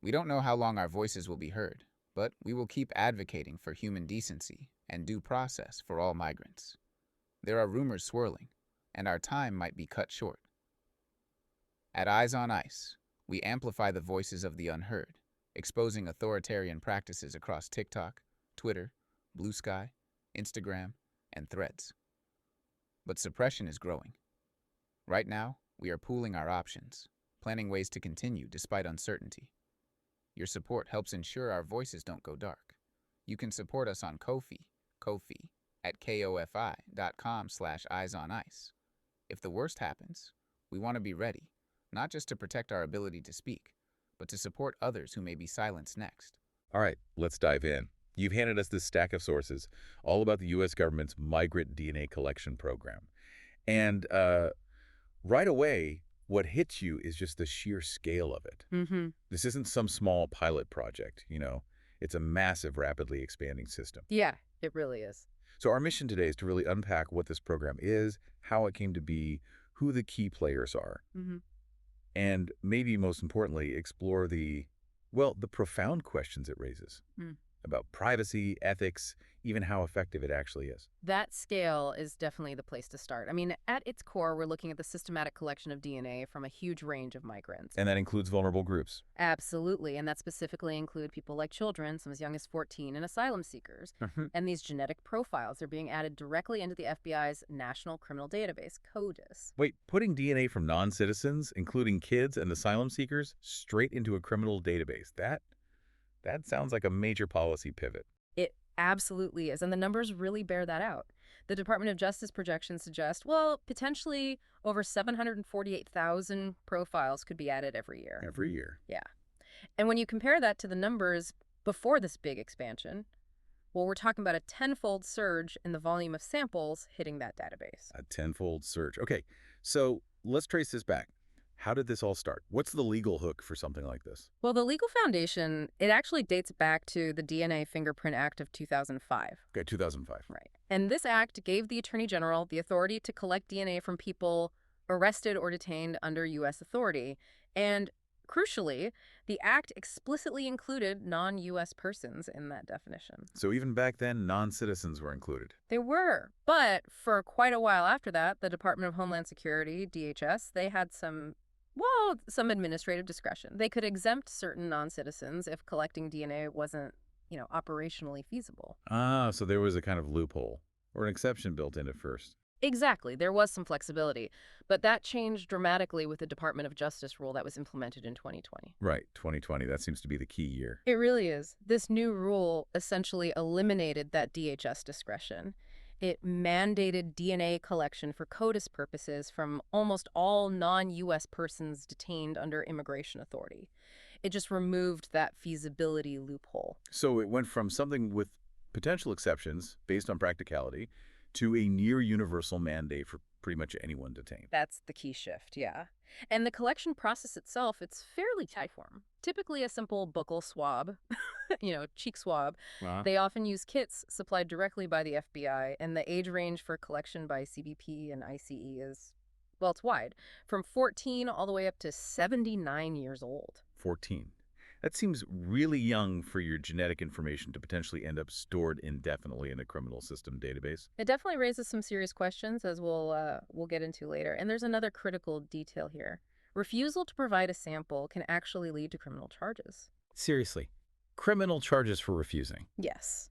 We don't know how long our voices will be heard, but we will keep advocating for human decency and due process for all migrants. There are rumors swirling, and our time might be cut short. At Eyes on Ice, we amplify the voices of the unheard, exposing authoritarian practices across TikTok, Twitter, Blue Sky, Instagram, and Threads. But suppression is growing. Right now, we are pooling our options, planning ways to continue despite uncertainty. Your support helps ensure our voices don't go dark. You can support us on Ko-fi at kofi.com/eyesonice. If the worst happens, we want to be ready, not just to protect our ability to speak, but to support others who may be silenced next. All right, let's dive in. You've handed us this stack of sources all about the U.S. government's migrant DNA collection program. And right away, what hits you is just the sheer scale of it. This isn't some small pilot project, It's a massive, rapidly expanding system. Yeah, it really is. So our mission today is to really unpack what this program is, how it came to be, who the key players are, and maybe most importantly, explore the profound questions it raises about privacy, ethics, even how effective it actually is. That scale is definitely the place to start. I mean, at its core, we're looking at the systematic collection of DNA from a huge range of migrants. And that includes vulnerable groups. Absolutely, and that specifically include people like children, some as young as 14, and asylum seekers. And these genetic profiles are being added directly into the FBI's National Criminal Database, CODIS. Wait, putting DNA from non-citizens, including kids and asylum seekers, straight into a criminal database, that sounds like a major policy pivot. It absolutely is, and the numbers really bear that out. The Department of Justice projections suggest, potentially over 748,000 profiles could be added every year. Every year. Yeah. And when you compare that to the numbers before this big expansion, we're talking about a tenfold surge in the volume of samples hitting that database. A tenfold surge. Okay, so let's trace this back. How did this all start? What's the legal hook for something like this? Well, the legal foundation, it actually dates back to the DNA Fingerprint Act of 2005. Okay, 2005. Right. And this act gave the Attorney General the authority to collect DNA from people arrested or detained under U.S. authority. And crucially, the act explicitly included non-U.S. persons in that definition. So even back then, non-citizens were included. They were. But for quite a while after that, the Department of Homeland Security, DHS, they had some administrative discretion. They could exempt certain non-citizens if collecting DNA wasn't, operationally feasible. So there was a kind of loophole or an exception built in at first. Exactly. There was some flexibility. But that changed dramatically with the Department of Justice rule that was implemented in 2020. Right, 2020. That seems to be the key year. It really is. This new rule essentially eliminated that DHS discretion. It mandated DNA collection for CODIS purposes from almost all non-U.S. persons detained under immigration authority. It just removed that feasibility loophole. So it went from something with potential exceptions based on practicality to a near universal mandate for pretty much anyone detained. That's the key shift, yeah. And the collection process itself, it's fairly typeform. Typically a simple buccal swab, cheek swab. They often use kits supplied directly by the FBI, and the age range for collection by CBP and ICE is, it's wide, from 14 all the way up to 79 years old. 14. That seems really young for your genetic information to potentially end up stored indefinitely in a criminal system database. It definitely raises some serious questions, as we'll get into later. And there's another critical detail here. Refusal to provide a sample can actually lead to criminal charges. Seriously? Criminal charges for refusing? Yes.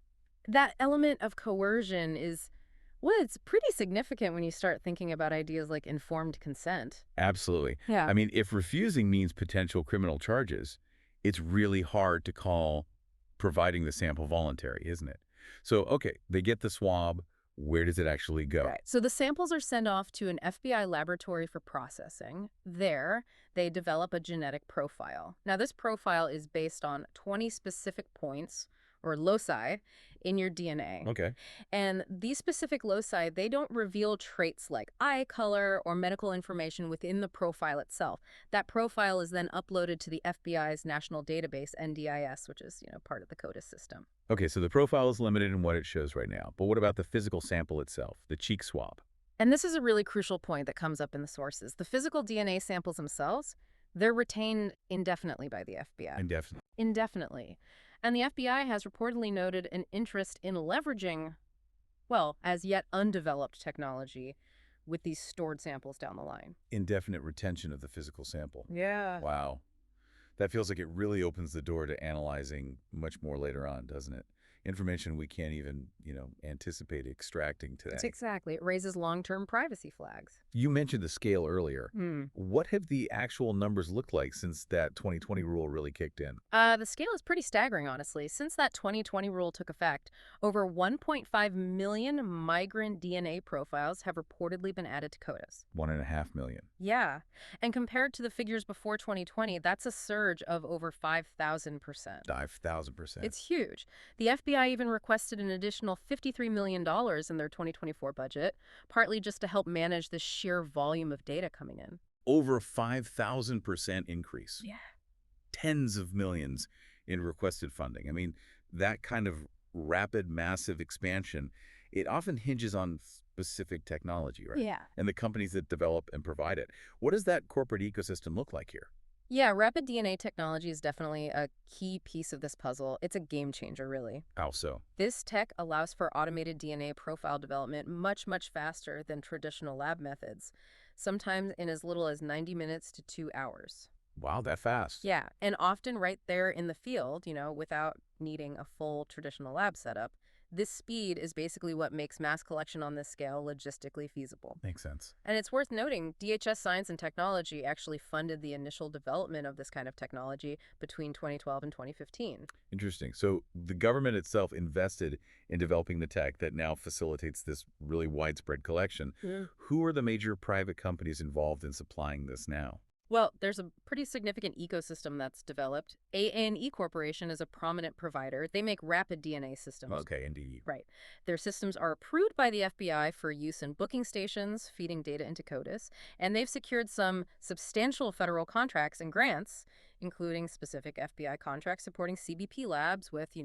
That element of coercion is, it's pretty significant when you start thinking about ideas like informed consent. Absolutely. Yeah. I mean, if refusing means potential criminal charges, it's really hard to call providing the sample voluntary, isn't it? So, okay, they get the swab. Where does it actually go? Right. So the samples are sent off to an FBI laboratory for processing. There, they develop a genetic profile. Now, this profile is based on 20 specific points or loci in your DNA. Okay. And these specific loci, they don't reveal traits like eye color or medical information within the profile itself. That profile is then uploaded to the FBI's national database, NDIS, which is, part of the CODIS system. Okay, so the profile is limited in what it shows right now. But what about the physical sample itself, the cheek swab? And this is a really crucial point that comes up in the sources. The physical DNA samples themselves, They're retained indefinitely by the FBI. Indefinitely. Indefinitely. And the FBI has reportedly noted an interest in leveraging, well, as yet undeveloped technology with these stored samples down the line. Indefinite retention of the physical sample. Yeah. Wow. That feels like it really opens the door to analyzing much more later on, doesn't it? Information we can't even, anticipate extracting today. Exactly. It raises long-term privacy flags. You mentioned the scale earlier. What have the actual numbers looked like since that 2020 rule really kicked in? The scale is pretty staggering, honestly. Since that 2020 rule took effect, over 1.5 million migrant DNA profiles have reportedly been added to CODIS. 1.5 million. Yeah. And compared to the figures before 2020, that's a surge of over 5,000%. 5,000%. It's huge. The FBI even requested an additional $53 million in their 2024 budget, partly just to help manage the sheer volume of data coming in. Over 5,000% increase. Yeah. Tens of millions in requested funding. I mean, that kind of rapid, massive expansion, it often hinges on specific technology, right? Yeah. And the companies that develop and provide it. What does that corporate ecosystem look like here? Yeah, rapid DNA technology is definitely a key piece of this puzzle. It's a game changer, really. How so? This tech allows for automated DNA profile development much, much faster than traditional lab methods, sometimes in as little as 90 minutes to 2 hours. Wow, that fast. Yeah, and often right there in the field, without needing a full traditional lab setup. This speed is basically what makes mass collection on this scale logistically feasible. Makes sense. And it's worth noting, DHS Science and Technology actually funded the initial development of this kind of technology between 2012 and 2015. Interesting. So the government itself invested in developing the tech that now facilitates this really widespread collection. Who are the major private companies involved in supplying this now? Well, there's a pretty significant ecosystem that's developed. A&E Corporation is a prominent provider. They make rapid DNA systems. Okay, indeed. Right. Their systems are approved by the FBI for use in booking stations, feeding data into CODIS, and they've secured some substantial federal contracts and grants, including specific FBI contracts supporting CBP labs with,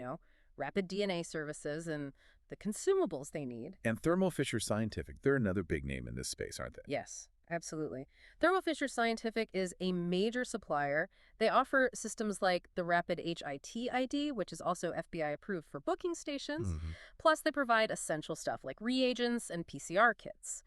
rapid DNA services and the consumables they need. And Thermo Fisher Scientific, they're another big name in this space, aren't they? Yes. Absolutely. Thermo Fisher Scientific is a major supplier. They offer systems like the Rapid HIT ID, which is also FBI approved for booking stations. Plus, they provide essential stuff like reagents and PCR kits.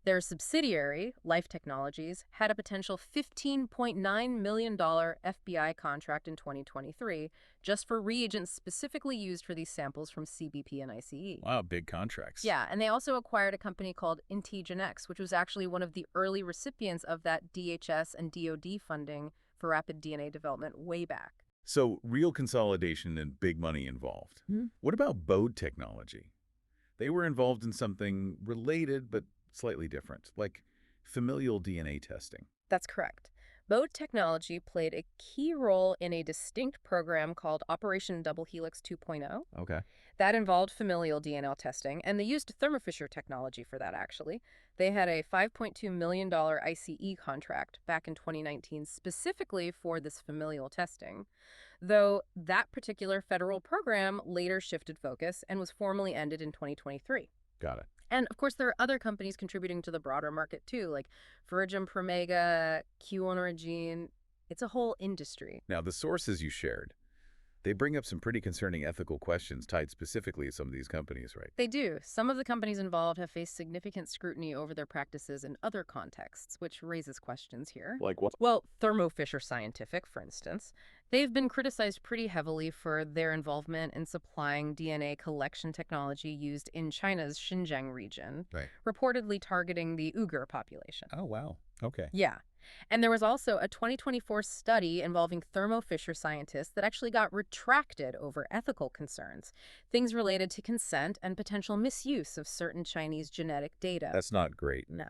Their subsidiary, Life Technologies, had a potential $15.9 million FBI contract in 2023 just for reagents specifically used for these samples from CBP and ICE. Wow, big contracts. Yeah, and they also acquired a company called IntegenX, which was actually one of the early recipients of that DHS and DoD funding for rapid DNA development way back. So real consolidation and big money involved. What about Bode Technology? They were involved in something related but slightly different, like familial DNA testing. That's correct. Bode Technology played a key role in a distinct program called Operation Double Helix 2.0. Okay. That involved familial DNA testing, and they used Thermo Fisher technology for that, actually. They had a $5.2 million ICE contract back in 2019 specifically for this familial testing, though that particular federal program later shifted focus and was formally ended in 2023. Got it. And, of course, there are other companies contributing to the broader market, too, like Virgin Promega, Q-Onorigine. It's a whole industry. Now, the sources you shared, they bring up some pretty concerning ethical questions tied specifically to some of these companies, right? They do. Some of the companies involved have faced significant scrutiny over their practices in other contexts, which raises questions here. Like what? Well, Thermo Fisher Scientific, for instance, they've been criticized pretty heavily for their involvement in supplying DNA collection technology used in China's Xinjiang region, Right. reportedly targeting the Uyghur population. Oh, wow. Okay. Yeah. And there was also a 2024 study involving Thermo Fisher scientists that actually got retracted over ethical concerns, things related to consent and potential misuse of certain Chinese genetic data. That's not great. No.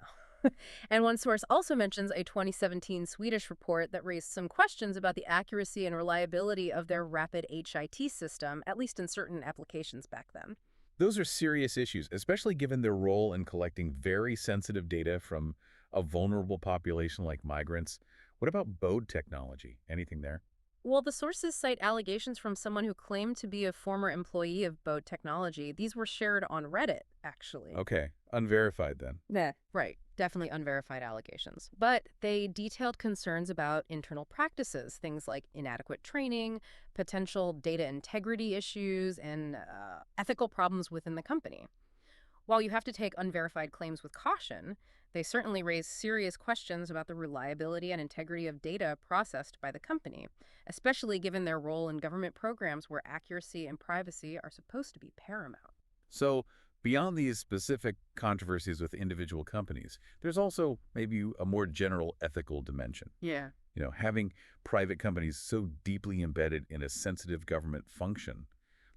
And one source also mentions a 2017 Swedish report that raised some questions about the accuracy and reliability of their rapid HIT system, at least in certain applications back then. Those are serious issues, especially given their role in collecting very sensitive data from a vulnerable population like migrants. What about Bode Technology? Anything there? Well, the sources cite allegations from someone who claimed to be a former employee of Bode Technology. These were shared on Reddit, actually. Okay. Unverified then. Yeah. Right. Definitely unverified allegations. But they detailed concerns about internal practices, things like inadequate training, potential data integrity issues, and ethical problems within the company. While you have to take unverified claims with caution, they certainly raise serious questions about the reliability and integrity of data processed by the company, especially given their role in government programs where accuracy and privacy are supposed to be paramount. So, beyond these specific controversies with individual companies, there's also maybe a more general ethical dimension. Yeah. Having private companies so deeply embedded in a sensitive government function,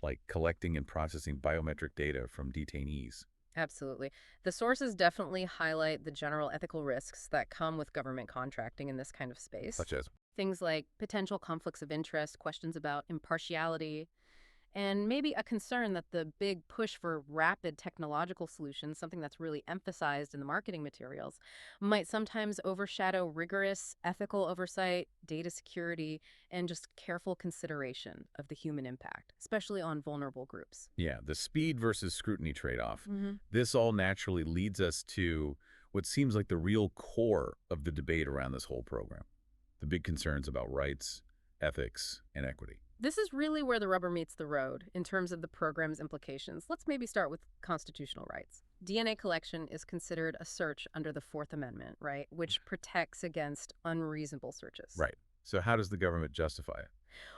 like collecting and processing biometric data from detainees. Absolutely. The sources definitely highlight the general ethical risks that come with government contracting in this kind of space. Such as, Things like potential conflicts of interest, questions about impartiality, and maybe a concern that the big push for rapid technological solutions, something that's really emphasized in the marketing materials, might sometimes overshadow rigorous ethical oversight, data security, and just careful consideration of the human impact, especially on vulnerable groups. yeah, the speed versus scrutiny trade-off. Hmm. This all naturally leads us to what seems like the real core of the debate around this whole program, the big concerns about rights, ethics, and equity. This is really where the rubber meets the road in terms of the program's implications. Let's maybe start with constitutional rights. DNA collection is considered a search under the Fourth Amendment, right, which protects against unreasonable searches. Right. So how does the government justify it?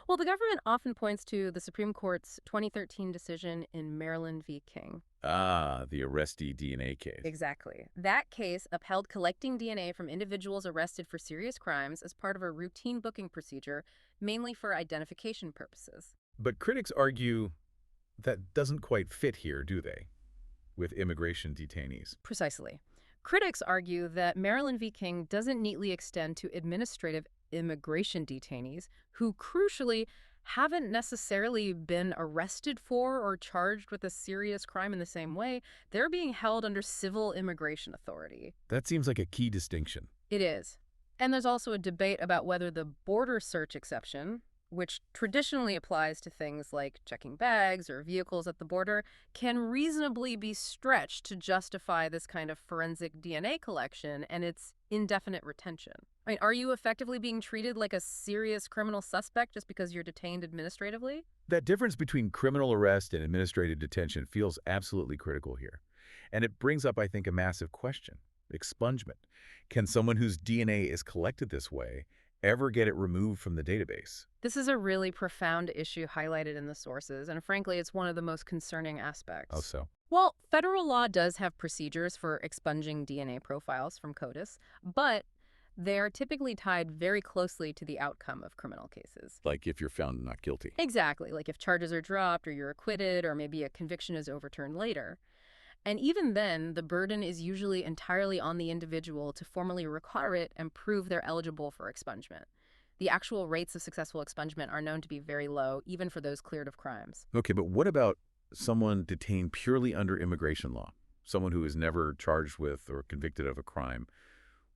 Well, the government often points to the Supreme Court's 2013 decision in Maryland v. King. Ah, the arrestee DNA case. Exactly. That case upheld collecting DNA from individuals arrested for serious crimes as part of a routine booking procedure, mainly for identification purposes. But critics argue that doesn't quite fit here, do they, with immigration detainees? Precisely. Critics argue that Maryland v. King doesn't neatly extend to administrative immigration detainees who, crucially, haven't necessarily been arrested for or charged with a serious crime in the same way. They're being held under civil immigration authority. That seems like a key distinction. It is. And there's also a debate about whether the border search exception, which traditionally applies to things like checking bags or vehicles at the border, can reasonably be stretched to justify this kind of forensic DNA collection and its indefinite retention. I mean, are you effectively being treated like a serious criminal suspect just because you're detained administratively? That difference between criminal arrest and administrative detention feels absolutely critical here. And it brings up, I think, a massive question. Expungement. Can someone whose DNA is collected this way ever get it removed from the database? This is a really profound issue highlighted in the sources, and frankly, it's one of the most concerning aspects. How so? Well, federal law does have procedures for expunging DNA profiles from CODIS, but they are typically tied very closely to the outcome of criminal cases. Like if you're found not guilty. Exactly, like if charges are dropped or you're acquitted or maybe a conviction is overturned later. And even then, the burden is usually entirely on the individual to formally require it and prove they're eligible for expungement. The actual rates of successful expungement are known to be very low, even for those cleared of crimes. Okay, but what about someone detained purely under immigration law? Someone who is never charged with or convicted of a crime.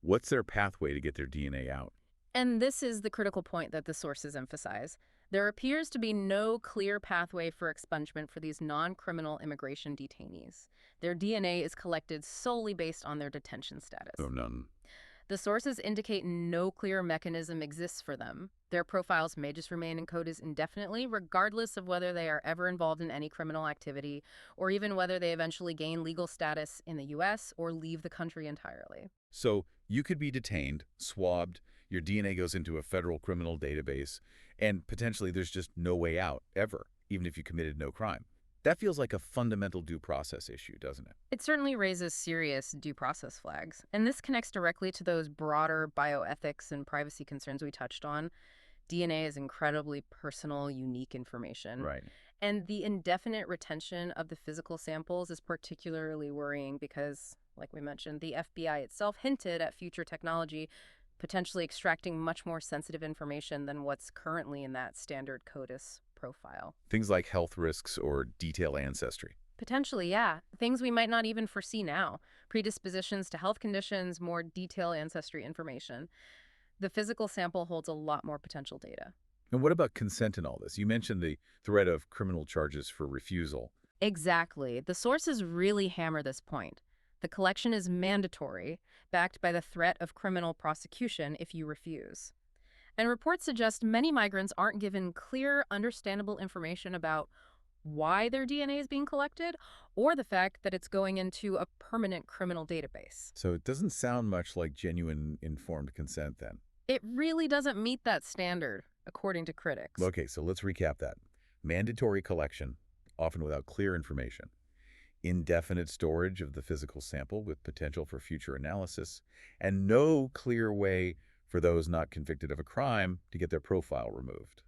What's their pathway to get their DNA out? And this is the critical point that the sources emphasize. There appears to be no clear pathway for expungement for these non-criminal immigration detainees. Their DNA is collected solely based on their detention status. Oh, none. The sources indicate no clear mechanism exists for them. Their profiles may just remain in CODIS indefinitely, regardless of whether they are ever involved in any criminal activity, or even whether they eventually gain legal status in the U.S. or leave the country entirely. So you could be detained, swabbed, your DNA goes into a federal criminal database, and potentially there's just no way out, ever, even if you committed no crime. That feels like a fundamental due process issue, doesn't it? It certainly raises serious due process flags, and this connects directly to those broader bioethics and privacy concerns we touched on. DNA is incredibly personal, unique information. Right. And the indefinite retention of the physical samples is particularly worrying because, like we mentioned, the FBI itself hinted at future technology potentially extracting much more sensitive information than what's currently in that standard CODIS profile. Things like health risks or detailed ancestry. Potentially, yeah. Things we might not even foresee now. Predispositions to health conditions, more detailed ancestry information. The physical sample holds a lot more potential data. And what about consent in all this? You mentioned the threat of criminal charges for refusal. Exactly. The sources really hammer this point. The collection is mandatory, backed by the threat of criminal prosecution if you refuse. And reports suggest many migrants aren't given clear, understandable information about why their DNA is being collected or the fact that it's going into a permanent criminal database. So it doesn't sound much like genuine informed consent then. It really doesn't meet that standard, according to critics. Okay, so let's recap that. Mandatory collection, often without clear information. Indefinite storage of the physical sample with potential for future analysis. And no clear way for those not convicted of a crime to get their profile removed.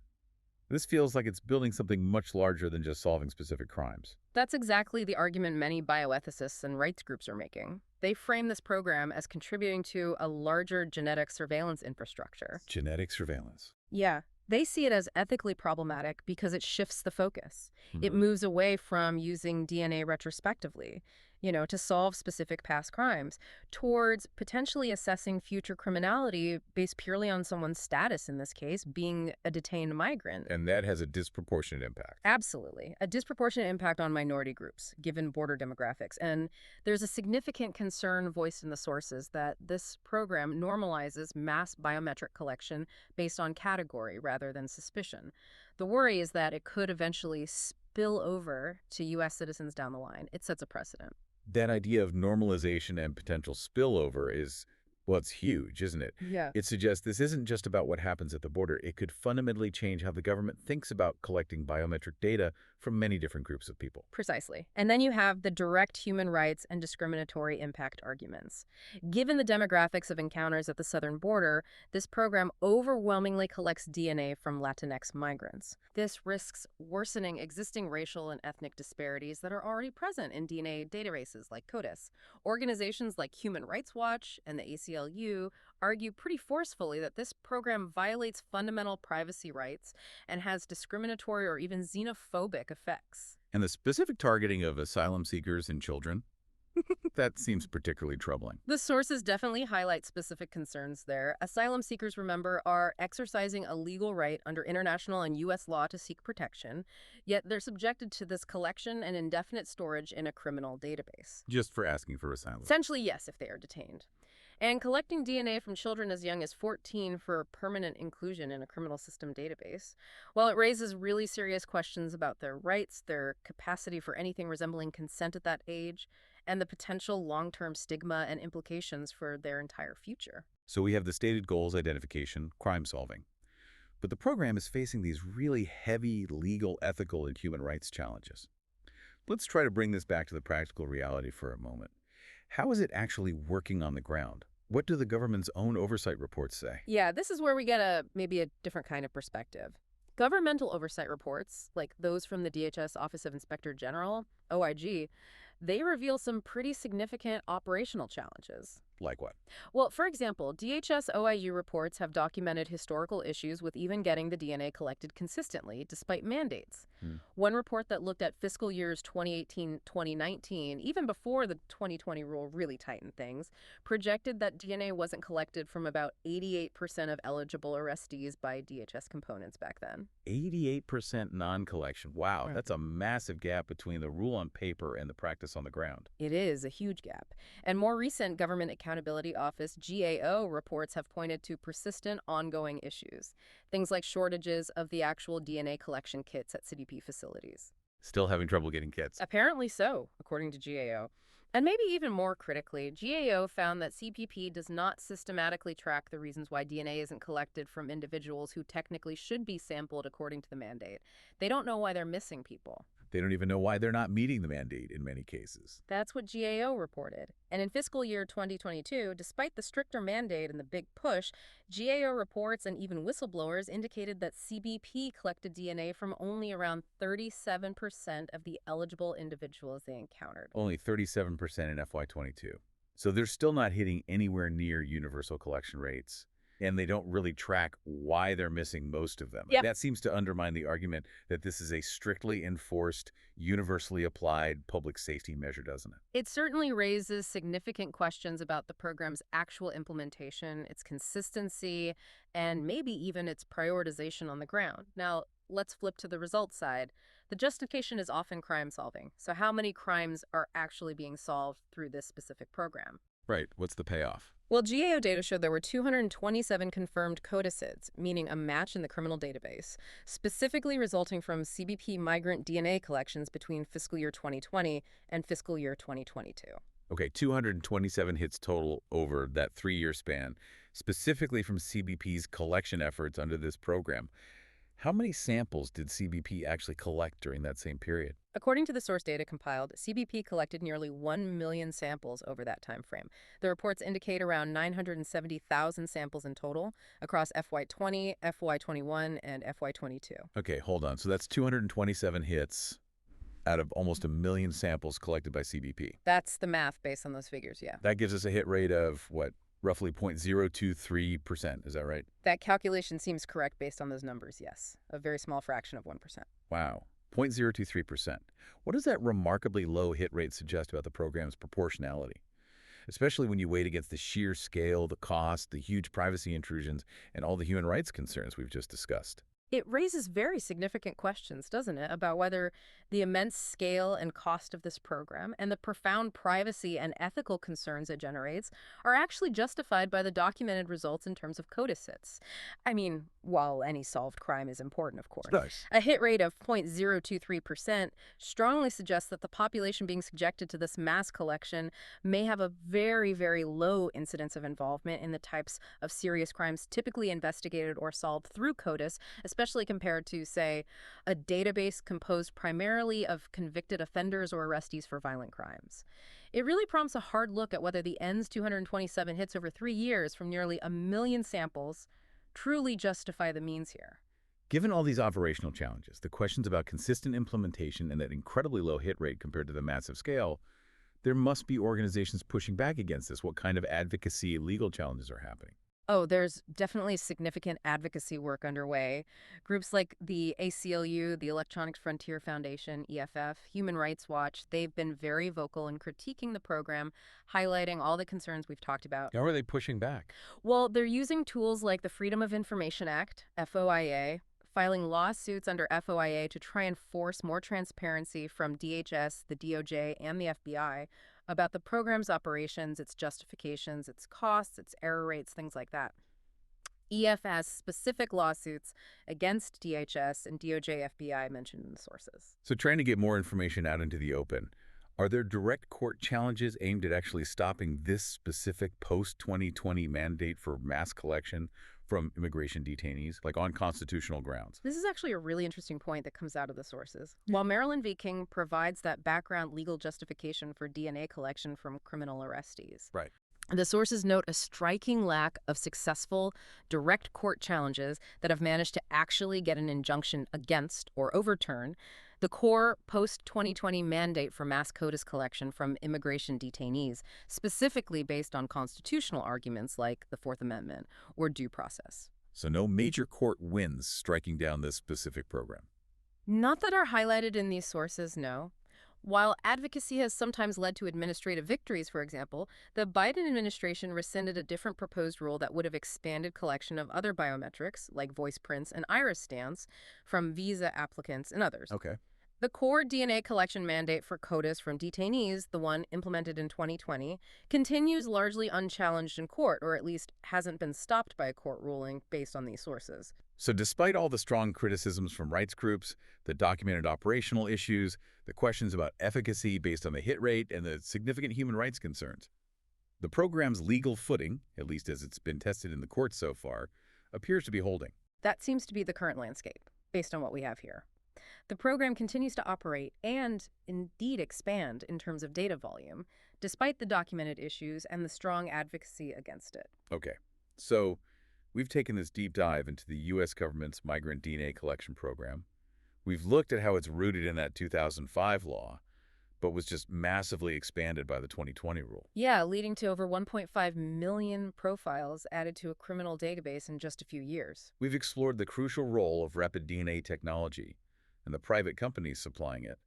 This feels like it's building something much larger than just solving specific crimes. That's exactly the argument many bioethicists and rights groups are making. They frame this program as contributing to a larger genetic surveillance infrastructure. Genetic surveillance. Yeah. They see it as ethically problematic because it shifts the focus. It moves away from using DNA retrospectively, to solve specific past crimes, towards potentially assessing future criminality based purely on someone's status, in this case, being a detained migrant. And that has a disproportionate impact. Absolutely. A disproportionate impact on minority groups, given border demographics. And there's a significant concern voiced in the sources that this program normalizes mass biometric collection based on category rather than suspicion. The worry is that it could eventually spill over to U.S. citizens down the line. It sets a precedent. That idea of normalization and potential spillover is, well, it's huge, isn't it? Yeah. It suggests this isn't just about what happens at the border. It could fundamentally change how the government thinks about collecting biometric data from many different groups of people. Precisely. And then you have the direct human rights and discriminatory impact arguments. Given the demographics of encounters at the southern border, this program overwhelmingly collects DNA from Latinx migrants. This risks worsening existing racial and ethnic disparities that are already present in DNA databases like CODIS. Organizations like Human Rights Watch and the ACLU argue pretty forcefully that this program violates fundamental privacy rights and has discriminatory or even xenophobic effects. And the specific targeting of asylum seekers and children? That seems particularly troubling. The sources definitely highlight specific concerns there. Asylum seekers, remember, are exercising a legal right under international and U.S. law to seek protection, yet they're subjected to this collection and indefinite storage in a criminal database. Just for asking for asylum. Essentially, yes, if they are detained. And collecting DNA from children as young as 14 for permanent inclusion in a criminal system database, well, it raises really serious questions about their rights, their capacity for anything resembling consent at that age, and the potential long-term stigma and implications for their entire future. So we have the stated goals: identification, crime solving. But the program is facing these really heavy legal, ethical, and human rights challenges. Let's try to bring this back to the practical reality for a moment. How is it actually working on the ground? What do the government's own oversight reports say? Yeah, this is where we get maybe a different kind of perspective. Governmental oversight reports, like those from the DHS Office of Inspector General, OIG, they reveal some pretty significant operational challenges. Like what? Well, for example, DHS OIG reports have documented historical issues with even getting the DNA collected consistently, despite mandates. One report that looked at fiscal years 2018-2019, even before the 2020 rule really tightened things, projected that DNA wasn't collected from about 88% of eligible arrestees by DHS components back then. 88% non-collection. Wow, that's a massive gap between the rule on paper and the practice on the ground. It is a huge gap. And more recent Government Accountability Office, GAO, reports have pointed to persistent, ongoing issues. Things like shortages of the actual DNA collection kits at CDP facilities. Still having trouble getting kits. Apparently so, according to GAO. And maybe even more critically, GAO found that CPP does not systematically track the reasons why DNA isn't collected from individuals who technically should be sampled according to the mandate. They don't know why they're missing people. They don't even know why they're not meeting the mandate in many cases. That's what GAO reported. And in fiscal year 2022, despite the stricter mandate and the big push, GAO reports and even whistleblowers indicated that CBP collected DNA from only around 37% of the eligible individuals they encountered. Only 37% in FY22. So they're still not hitting anywhere near universal collection rates. And they don't really track why they're missing most of them. Yep. That seems to undermine the argument that this is a strictly enforced, universally applied public safety measure, doesn't it? It certainly raises significant questions about the program's actual implementation, its consistency, and maybe even its prioritization on the ground. Now, let's flip to the results side. The justification is often crime solving. So how many crimes are actually being solved through this specific program? Right. What's the payoff? Well, GAO data showed there were 227 confirmed codicids, meaning a match in the criminal database, specifically resulting from CBP migrant DNA collections between fiscal year 2020 and fiscal year 2022. Okay, 227 hits total over that 3-year span, specifically from CBP's collection efforts under this program. How many samples did CBP actually collect during that same period? According to the source data compiled, CBP collected nearly 1 million samples over that time frame. The reports indicate around 970,000 samples in total across FY20, FY21, and FY22. Okay, hold on. So that's 227 hits out of almost 1 million samples collected by CBP. That's the math based on those figures, yeah. That gives us a hit rate of, what, roughly 0.023%. Is that right? That calculation seems correct based on those numbers, yes. A very small fraction of 1%. Wow. 0.023%. What does that remarkably low hit rate suggest about the program's proportionality? Especially when you weigh it against the sheer scale, the cost, the huge privacy intrusions, and all the human rights concerns we've just discussed. It raises very significant questions, doesn't it, about whether the immense scale and cost of this program and the profound privacy and ethical concerns it generates are actually justified by the documented results in terms of codicids. I mean, while any solved crime is important, of course. Nice. A hit rate of 0.023% strongly suggests that the population being subjected to this mass collection may have a very, very low incidence of involvement in the types of serious crimes typically investigated or solved through CODIS, especially compared to, say, a database composed primarily of convicted offenders or arrestees for violent crimes. It really prompts a hard look at whether the END's 227 hits over 3 years from nearly 1 million samples truly justify the means here. Given all these operational challenges, the questions about consistent implementation and that incredibly low hit rate compared to the massive scale, there must be organizations pushing back against this. What kind of advocacy, legal challenges are happening? Oh, there's definitely significant advocacy work underway. Groups like the ACLU, the Electronics Frontier Foundation, EFF, Human Rights Watch, they've been very vocal in critiquing the program, highlighting all the concerns we've talked about. How are they pushing back? Well, they're using tools like the Freedom of Information Act, FOIA, filing lawsuits under FOIA to try and force more transparency from DHS, the DOJ, and the FBI about the program's operations, its justifications, its costs, its error rates, things like that. EF has specific lawsuits against DHS and DOJ FBI mentioned in the sources. So trying to get more information out into the open, are there direct court challenges aimed at actually stopping this specific post-2020 mandate for mass collection from immigration detainees, like on constitutional grounds? This is actually a really interesting point that comes out of the sources. While Maryland v. King provides that background legal justification for DNA collection from criminal arrestees, Right. the sources note a striking lack of successful direct court challenges that have managed to actually get an injunction against or overturn the core post-2020 mandate for mass CODIS collection from immigration detainees, specifically based on constitutional arguments like the Fourth Amendment or due process. So no major court wins striking down this specific program? Not that are highlighted in these sources, no. While advocacy has sometimes led to administrative victories, for example, the Biden administration rescinded a different proposed rule that would have expanded collection of other biometrics, like voice prints and iris scans, from visa applicants and others. Okay. The core DNA collection mandate for CODIS from detainees, the one implemented in 2020, continues largely unchallenged in court, or at least hasn't been stopped by a court ruling based on these sources. So despite all the strong criticisms from rights groups, the documented operational issues, the questions about efficacy based on the hit rate, and the significant human rights concerns, the program's legal footing, at least as it's been tested in the courts so far, appears to be holding. That seems to be the current landscape, based on what we have here. The program continues to operate and, indeed, expand in terms of data volume, despite the documented issues and the strong advocacy against it. Okay, so we've taken this deep dive into the U.S. government's migrant DNA collection program. We've looked at how it's rooted in that 2005 law, but was just massively expanded by the 2020 rule. Yeah, leading to over 1.5 million profiles added to a criminal database in just a few years. We've explored the crucial role of rapid DNA technology and the private companies supplying it,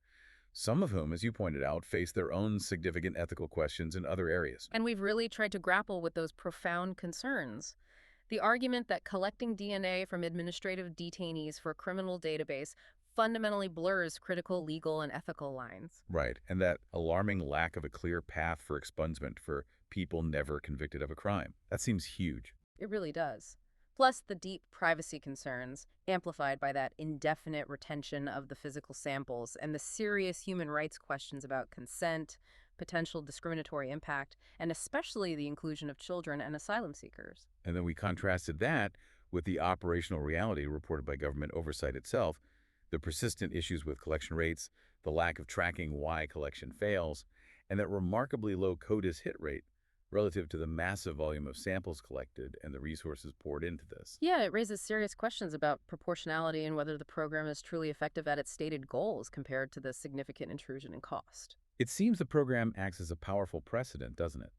some of whom, as you pointed out, face their own significant ethical questions in other areas. And we've really tried to grapple with those profound concerns. The argument that collecting DNA from administrative detainees for a criminal database fundamentally blurs critical legal and ethical lines. Right, and that alarming lack of a clear path for expungement for people never convicted of a crime. That seems huge. It really does. Plus, the deep privacy concerns, amplified by that indefinite retention of the physical samples, and the serious human rights questions about consent, potential discriminatory impact, and especially the inclusion of children and asylum seekers. And then we contrasted that with the operational reality reported by government oversight itself, the persistent issues with collection rates, the lack of tracking why collection fails, and that remarkably low CODIS hit rate relative to the massive volume of samples collected and the resources poured into this. Yeah, it raises serious questions about proportionality and whether the program is truly effective at its stated goals compared to the significant intrusion and cost. It seems the program acts as a powerful precedent, doesn't it?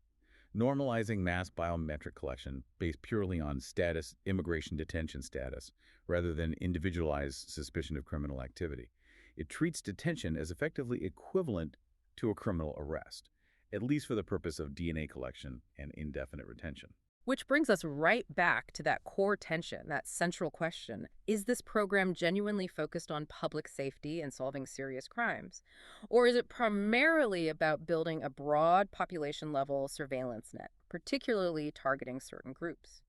Normalizing mass biometric collection based purely on status, immigration detention status, rather than individualized suspicion of criminal activity. It treats detention as effectively equivalent to a criminal arrest, at least for the purpose of DNA collection and indefinite retention. Which brings us right back to that core tension, that central question. Is this program genuinely focused on public safety and solving serious crimes? Or is it primarily about building a broad population-level surveillance net, particularly targeting certain groups?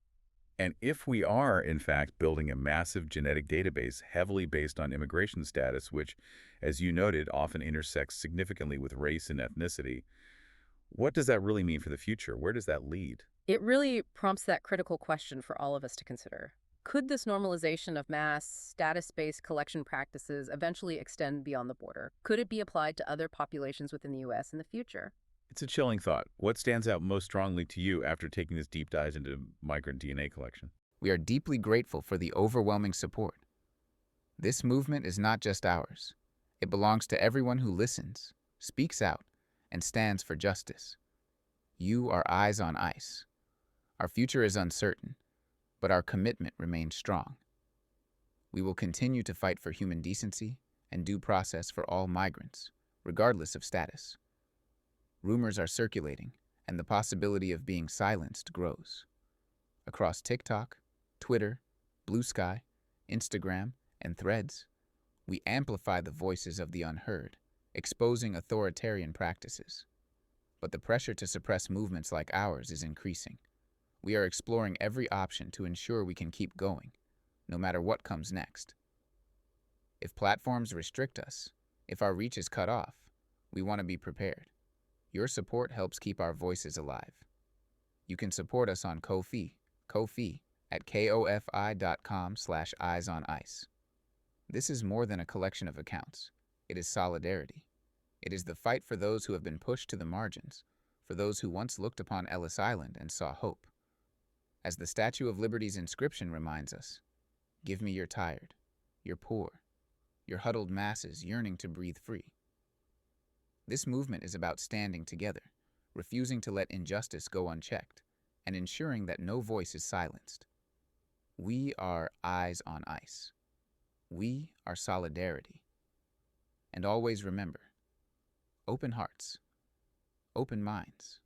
And if we are, in fact, building a massive genetic database heavily based on immigration status, which, as you noted, often intersects significantly with race and ethnicity, what does that really mean for the future? Where does that lead? It really prompts that critical question for all of us to consider. Could this normalization of mass, status-based collection practices eventually extend beyond the border? Could it be applied to other populations within the U.S. in the future? It's a chilling thought. What stands out most strongly to you after taking this deep dive into migrant DNA collection? We are deeply grateful for the overwhelming support. This movement is not just ours. It belongs to everyone who listens, speaks out, and stands for justice. You are eyes on ice. Our future is uncertain, but our commitment remains strong. We will continue to fight for human decency and due process for all migrants, regardless of status. Rumors are circulating, and the possibility of being silenced grows. Across TikTok, Twitter, Blue Sky, Instagram, and Threads, we amplify the voices of the unheard, exposing authoritarian practices. But the pressure to suppress movements like ours is increasing. We are exploring every option to ensure we can keep going, no matter what comes next. If platforms restrict us, if our reach is cut off, we want to be prepared. Your support helps keep our voices alive. You can support us on Ko-fi at kofi.com/EyesOnICE. This is more than a collection of accounts. It is solidarity. It is the fight for those who have been pushed to the margins, for those who once looked upon Ellis Island and saw hope. As the Statue of Liberty's inscription reminds us, give me your tired, your poor, your huddled masses yearning to breathe free. This movement is about standing together, refusing to let injustice go unchecked, and ensuring that no voice is silenced. We are Eyes on Ice. We are solidarity. And always remember, open hearts, open minds.